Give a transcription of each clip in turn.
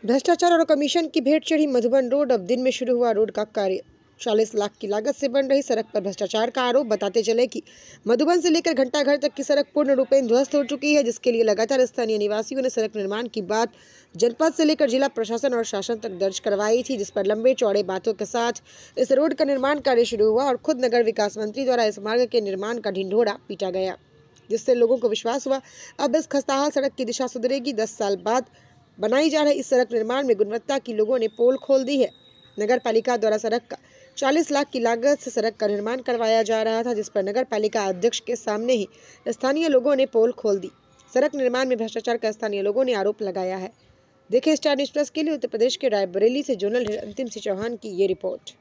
भ्रष्टाचार और कमीशन की भेंट चढ़ी मधुबन रोड। अब दिन में शुरू हुआ रोड का कार्य। 40 लाख की लागत से बन रही सड़क पर भ्रष्टाचार का आरोप। बताते चले कि मधुबन से लेकर घंटाघर तक की सड़क पूर्ण रूपेण ध्वस्त हो चुकी है, जिसके लिए लगातार स्थानीय निवासियों ने सड़क निर्माण की बात जनपद से लेकर जिला प्रशासन और शासन तक दर्ज करवाई थी, जिस पर लंबे चौड़े बातों के साथ इस रोड का निर्माण कार्य शुरू हुआ और खुद नगर विकास मंत्री द्वारा इस मार्ग के निर्माण का ढिंढोरा पीटा गया, जिससे लोगों को विश्वास हुआ अब इस खस्ताहाल सड़क की दिशा सुधरेगी। 10 साल बाद बनाई जा रही इस सड़क निर्माण में गुणवत्ता की लोगों ने पोल खोल दी है। नगर पालिका द्वारा सड़क का 40 लाख की लागत से सड़क का निर्माण करवाया जा रहा था, जिस पर नगर पालिका अध्यक्ष के सामने ही स्थानीय लोगों ने पोल खोल दी। सड़क निर्माण में भ्रष्टाचार का स्थानीय लोगों ने आरोप लगाया है। देखें स्टार न्यूज़ प्लस के लिए उत्तर प्रदेश के रायबरेली से जोनल अंतिम सिंह चौहान की ये रिपोर्ट।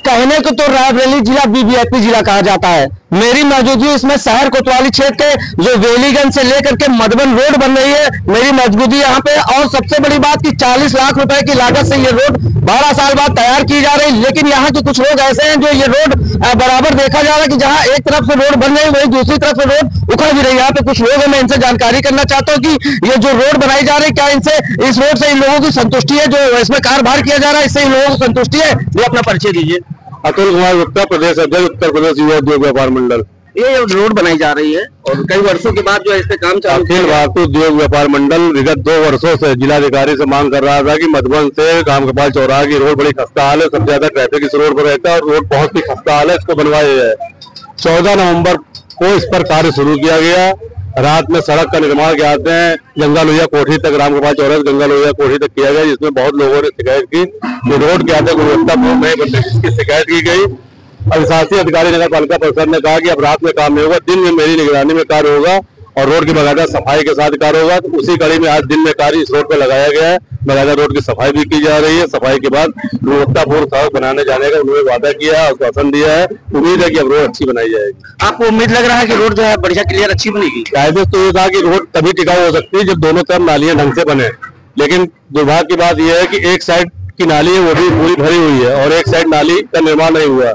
कहने को तो रायबरेली जिला वीवीआईपी जिला कहा जाता है। मेरी मौजूदगी इसमें शहर कोतवाली क्षेत्र के जो वेलीगंज से लेकर के मधुबन रोड बन रही है, मेरी मौजूदगी यहाँ पे। और सबसे बड़ी बात कि 40 लाख रुपए की लागत से ये रोड 12 साल बाद तैयार की जा रही है। लेकिन यहाँ के कुछ लोग ऐसे हैं जो ये रोड बराबर देखा जा रहा है कि जहाँ एक तरफ से रोड बन रही है वही दूसरी तरफ से रोड उखड़ भी रही है। यहाँ पे कुछ लोग हैं, मैं इनसे जानकारी करना चाहता हूँ कि ये जो रोड बनाई जा रही है, क्या इनसे इस रोड से इन लोगों की संतुष्टि है? जो इसमें कारभार किया जा रहा है, इससे इन लोगों को संतुष्टि है? वो अपना परिचय दीजिए। अतुल कुमार गुप्ता, प्रदेश अध्यक्ष उत्तर प्रदेश युवा उद्योग व्यापार मंडल। ये रोड बनाई जा रही है और कई वर्षों के बाद जो है इस पे काम चालू। अखिल भारतीय उद्योग व्यापार मंडल विगत 2 वर्षों से जिलाधिकारी से मांग कर रहा था कि मधुबन से रामगोपाल चौराहा की रोड बड़ी खस्ता हाल है, सबसे ज्यादा ट्रैफिक इस रोड पर रहता है और रोड बहुत ही खस्ता हाल है, इसको बनवाया जाए। 14 नवंबर को इस पर कार्य शुरू किया गया। रात में सड़क का निर्माण के आते हैं गंगा लोहिया कोठी तक, रामगोपाल चौराहा से गंगा लोहिया कोठी तक किया गया, जिसमें बहुत लोगों ने शिकायत की कि रोड के आते गुणवत्तापूर्ण नहीं बनते, जिसकी शिकायत की गई। अधिशासी अधिकारी नगर पालिका परिषद ने कहा कि अब रात में काम नहीं होगा, दिन में मेरी निगरानी में कार्य होगा और रोड की बाकायदा सफाई के साथ कार्य होगा। तो उसी कड़ी में आज दिन में कार्य इस रोड पर लगाया गया है। बाकायदा रोड की सफाई भी की जा रही है। सफाई के बाद गुणवत्तापूर्ण सड़क बनाने जाने का उन्होंने वादा किया है, आश्वासन दिया है। उम्मीद है कि अब रोड अच्छी बनाई जाएगी। आपको उम्मीद लग रहा है कि रोड जो है बढ़िया क्लियर अच्छी बनेगी? कायदे तो ये था कि रोड तभी टिकाऊ हो सकती है जब दोनों तरफ नालियां ढंग से बने, लेकिन दुर्भाग्य की बात यह है कि एक साइड की नाली है वो भी पूरी भरी हुई है और एक साइड नाली का निर्माण नहीं हुआ।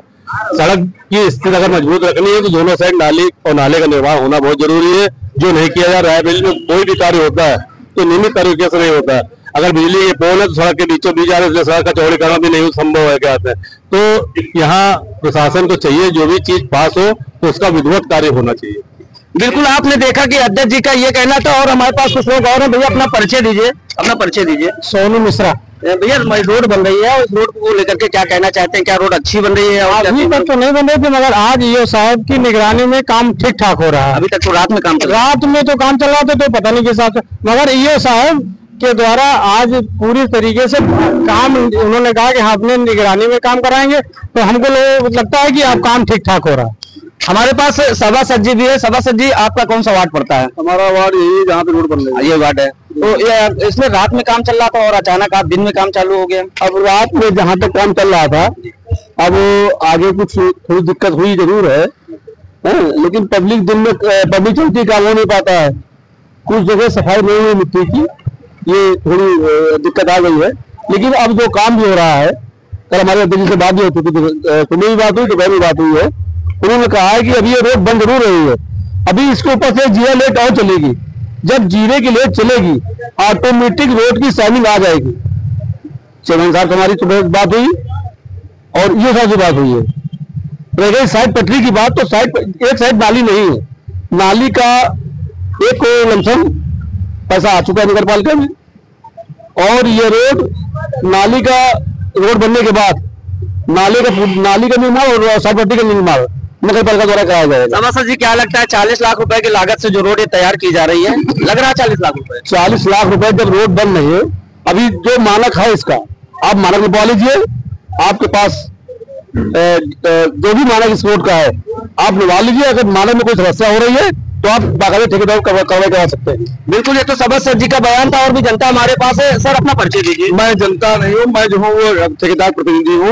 सड़क की स्थिति अगर मजबूत रखनी है तो दोनों साइड नाली और नाले का निर्माण होना बहुत जरूरी है, जो नहीं किया जा रहा है। बिजली में कोई भी कार्य होता है तो नियमित तरीके से नहीं होता है। अगर बिजली के पोल है तो सड़क के बीचों बीच आ रहे, इसलिए सड़क का चौड़ीकरण भी नहीं संभव है। क्या तो यहाँ प्रशासन को चाहिए जो भी चीज पास हो तो उसका विधिवत कार्य होना चाहिए। बिल्कुल, आपने देखा कि अध्यक्ष जी का ये कहना था और हमारे पास कुछ लोग और हैं। भैया अपना परिचय दीजिए। अपना परिचय दीजिए। सोनू मिश्रा। भैया रोड बन रही है, उस रोड को लेकर के क्या कहना चाहते हैं? क्या रोड अच्छी बन रही है? अभी तक तो नहीं बन रही थी, मगर आज ईओ साहब की निगरानी में काम ठीक ठाक हो रहा है। अभी तक तो रात में काम चल रहा था तो पता नहीं किस हिसाब से, मगर ईओ साहब के द्वारा आज पूरी तरीके से काम उन्होंने कहा कि हम अपने निगरानी में काम कराएंगे, तो हमको लगता है कि अब काम ठीक ठाक हो रहा है। हमारे पास सभासद जी भी है। सभासद जी, आपका कौन सा वार्ड पड़ता है? हमारा वार्ड यही है जहाँ पे रोड बन रही है, ये वार्ड है। तो ये इसमें रात में काम चल रहा था और अचानक आप दिन में काम चालू हो गया। अब रात में जहाँ तक काम चल रहा था, अब आगे कुछ थोड़ी दिक्कत हुई जरूर है, लेकिन पब्लिक दिन में पब्लिक चलती काम हो नहीं पाता है। कुछ जगह सफाई नहीं हुई मिट्टी की, ये थोड़ी दिक्कत आ गई है। लेकिन अब जो काम भी हो रहा है, कल हमारे अध्यक्ष से बात भी हो चुकी थी, तुम्हें भी बात हुई तो भी बात हुई है। उन्होंने कहा है कि अभी ये रोड बंद जरूर रही है, अभी इसके ऊपर से जीरा लेट और चलेगी। जब जीरे की लेट चलेगी ऑटोमेटिक रोड की शाइनिंग आ जाएगी। चेयरमैन साहब हमारी सुबह बात हुई और ये सारी बात हुई है। रह गई साइड पटरी की बात, तो एक साइड नाली नहीं है, नाली का एक लमसम पैसा आ चुका है नगर पालिका में। और ये रोड नाली का रोड बनने के बाद नाली का निर्माण और साइड पट्टी का निर्माण नगर पालिका द्वारा कराया जाएगा। सभासद जी, क्या लगता है 40 लाख रुपए की लागत से जो रोड तैयार की जा रही है, लग रहा है 40 लाख रुपए? 40 लाख रुपए जब रोड बन रही है, अभी जो मानक है इसका आप मानक निभा लीजिए। आपके पास जो भी मानक इस रोड का है आप निभा लीजिए। अगर मानक में कोई समस्या हो रही है तो आप बाकायदे ठेकेदार कार्रवाई करा सकते हैं। बिल्कुल, ये तो सभासद जी का बयान था और भी जनता हमारे पास है। सर, अपना परिचय दीजिए। मैं जनता नहीं हूँ, मैं जो हूँ वो ठेकेदार प्रतिनिधि हूँ।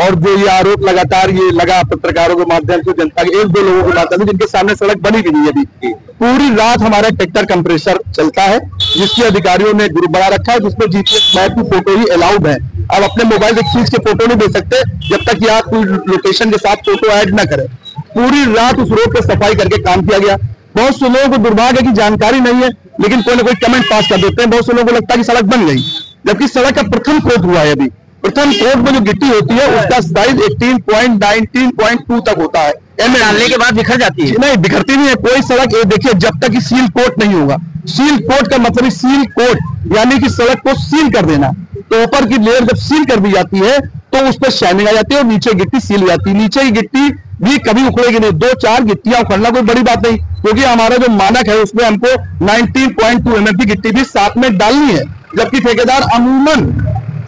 और जो ये आरोप लगातार ये लगा पत्रकारों के माध्यम से जनता के 1-2 लोगों के माध्यम से, जिनके सामने सड़क बनी भी नहीं है अभी। पूरी रात हमारा ट्रैक्टर कंप्रेसर चलता है, जिसकी अधिकारियों ने ग्रुप बना रखा है, जिसमें जीपीएस मैप की फोटो ही अलाउड है। अब अपने मोबाइल से खींच के फोटो नहीं दे सकते जब तक कि आप कोई लोकेशन के साथ फोटो ऐड ना करें। पूरी रात उस रोड पे सफाई करके काम किया गया। बहुत से लोगों को दुर्भाग्य की जानकारी नहीं है, लेकिन कोई ना कोई कमेंट पास कर देते हैं। बहुत से लोगों को लगता है कि सड़क बन गई, जबकि सड़क का प्रथम कोट हुआ है। अभी प्रथम कोट में जो गिट्टी होती है उसका साइज 18.19.2 तक होता है। डालने के बाद बिखर जाती है? नहीं, बिखरती नहीं है कोई सड़क। ये देखिए, जब तक कि सील कोट नहीं होगा, सील कोट का मतलब सील कोट यानी कि सड़क को सील कर देना। तो ऊपर की लेयर जब सील कर दी जाती है तो उस पर शाइनिंग आ जाती है और नीचे गिट्टी सील हो जाती है। नीचे की गिट्टी भी कभी उखड़ेगी नहीं। 2-4 गिट्टियां उखड़ना कोई बड़ी बात नहीं, क्योंकि हमारा जो मानक है उसमें हमको 19.2 mm की गिट्टी भी साथ में डालनी है, जबकि ठेकेदार अमूमन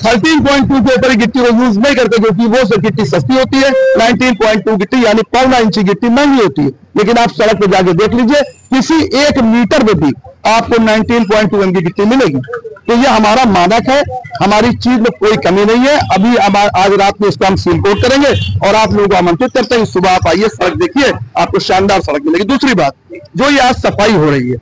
13.2 के ऊपर गिट्टी को यूज नहीं करते, क्योंकि वो गिट्टी सस्ती होती है। 19.2 गिट्टी यानी 1.25 इंच गिट्टी महंगी होती है। लेकिन आप सड़क पर जाके देख लीजिए, किसी 1 मीटर में भी आपको 19.2 mm की गिट्टी मिलेगी। तो ये हमारा मानक है, हमारी चीज में कोई कमी नहीं है। अभी आज रात में इसको हम सील कोट करेंगे और आप लोगों को आमंत्रित करते हैं। सुबह आप आइए, सड़क देखिए, आपको शानदार सड़क मिलेगी। दूसरी बात, जो ये आज सफाई हो रही है,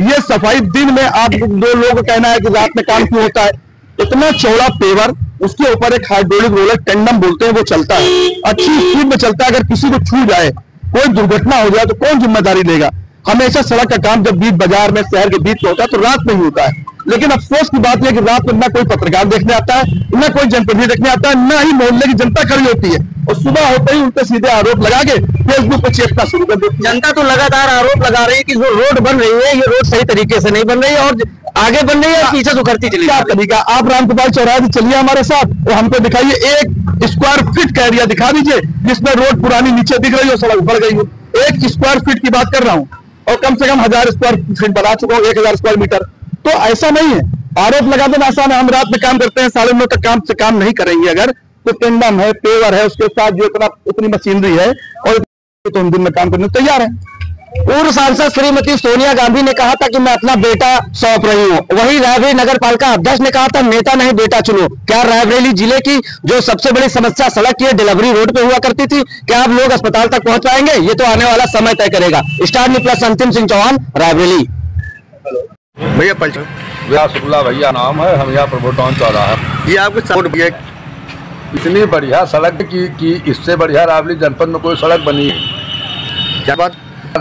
ये सफाई दिन में आप 2 लोगों का कहना है कि रात में काम क्यों होता है। इतना चौड़ा पेवर, उसके ऊपर एक हाइड्रोलिक रोलर टेंडम बोलते हैं, वो चलता है, अच्छी स्पीड में चलता है। अगर किसी को छू जाए, कोई दुर्घटना हो जाए तो कौन जिम्मेदारी लेगा। हमेशा सड़क का काम जब बीच बाजार में शहर के बीच में होता है तो रात में ही होता है। लेकिन अफसोस की बात यह कि रात में ना कोई पत्रकार देखने आता है, ना कोई जनप्रतिनिधि देखने आता है, ना ही मोहल्ले की जनता खड़ी होती है। और सुबह होते ही उनके सीधे आरोप लगा के फेसबुक पर चेपना शुरू कर देती है। जनता तो लगातार आरोप लगा रही है कि जो रोड बन रही है, ये रोड सही तरीके से नहीं बन रही है और आगे बन रही है, पीछे से उखड़ती चली। क्या तरीका? आप रामगोपाल चौराहे से चलिए हमारे साथ और हमको दिखाइए 1 स्क्वायर फीट का एरिया दिखा दीजिए जिसमें रोड पुरानी नीचे दिख रही हो, सड़क उखड़ गई हो। 1 स्क्वायर फीट की बात कर रहा हूँ और कम से कम 1000 स्क्वायर फीट बना चुका हूँ, 1000 स्क्वायर मीटर। तो ऐसा नहीं है, आरोप लगा देना आसान है। हम रात में काम करते हैं, 9:30 तक काम नहीं करेंगे अगर तो टेंडम है, पेवर है, उसके साथ जो इतनी मशीनरी है, और तो हम दिन में काम करने तैयार हैं। पूर्व सांसद श्रीमती सोनिया गांधी ने कहा था कि मैं अपना बेटा सौंप रही हूँ। वहीं रायबरेली नगर पालिका अध्यक्ष ने कहा था नेता नहीं बेटा चुनो। क्या रायबरेली जिले की जो सबसे बड़ी समस्या सड़क की डिलीवरी रोड पे हुआ करती थी, क्या आप लोग अस्पताल तक पहुंच पाएंगे? ये तो आने वाला समय तय करेगा। स्टार न्यूज़ प्लस अंतिम सिंह चौहान, रायबरेली। भैया शुक्ला भैया नाम है, हम यहाँ प्रभु टाउन चौराहा है। ये आपको सड़क भैया इतनी बढ़िया सड़क की इससे बढ़िया रायबरेली जनपद में कोई सड़क बनी है। क्या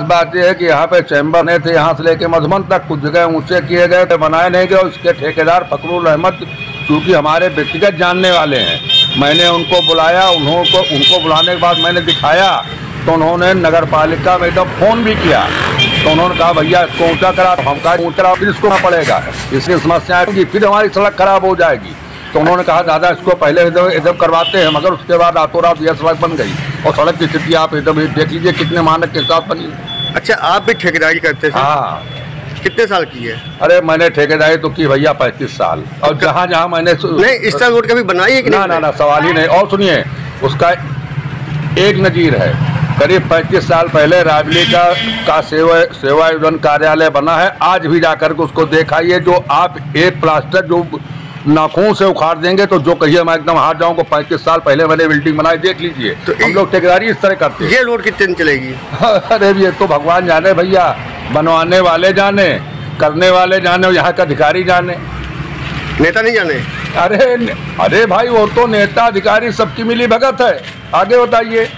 बात यह है कि यहाँ पे चैम्बर नहीं थे, यहाँ से लेके मधुबन तक कुछ जगह ऊंचे किए गए थे, बनाए नहीं गए। उसके ठेकेदार फकरुल अहमद चूँकि हमारे व्यक्तिगत जानने वाले हैं, मैंने उनको बुलाया। उनको बुलाने के बाद मैंने दिखाया तो उन्होंने नगर पालिका में एकदम फोन भी किया। तो उन्होंने कहा भैया इसको ऊंचा करा, तो हम कहा ऊंचा फिर इसको पड़ेगा, इसकी समस्या आएगी, फिर हमारी सड़क खराब हो जाएगी। तो उन्होंने कहा दादा इसको पहले एकदम करवाते हैं, मगर उसके बाद रातों रात यह सड़क बन गई। और सड़क की स्थिति आप एकदम देख लीजिए कितने मानक के साथ बनी। अच्छा, आप भी ठेकेदारी करते थे? हाँ। कितने साल की है? अरे मैंने ठेकेदारी तो की भैया 35 साल। और जहाँ जहाँ मैंने नहीं इस तरह रोड कभी बनाई है कि नहीं? ना सवाल ही नहीं। और सुनिए, उसका एक नजीर है, करीब 35 साल पहले रायबरेली का सेवा योजन कार्यालय बना है। आज भी जाकर के उसको देखाइए, जो आप एक प्लास्टर जो नाखून से उखाड़ देंगे तो जो कहिए मैं एकदम हार जाऊंगा। 35 साल पहले मैंने बिल्डिंग बनाई, देख लीजिए। तो हम लोग ठेकेदारी इस तरह करते हैं। ये रोड कितने दिन चलेगी? अरे ये तो भगवान जाने भैया, बनवाने वाले जाने, करने वाले जाने, और यहाँ का अधिकारी जाने, नेता नहीं जाने। अरे भाई वो तो नेता अधिकारी सबकी मिली भगत है। आगे बताइए।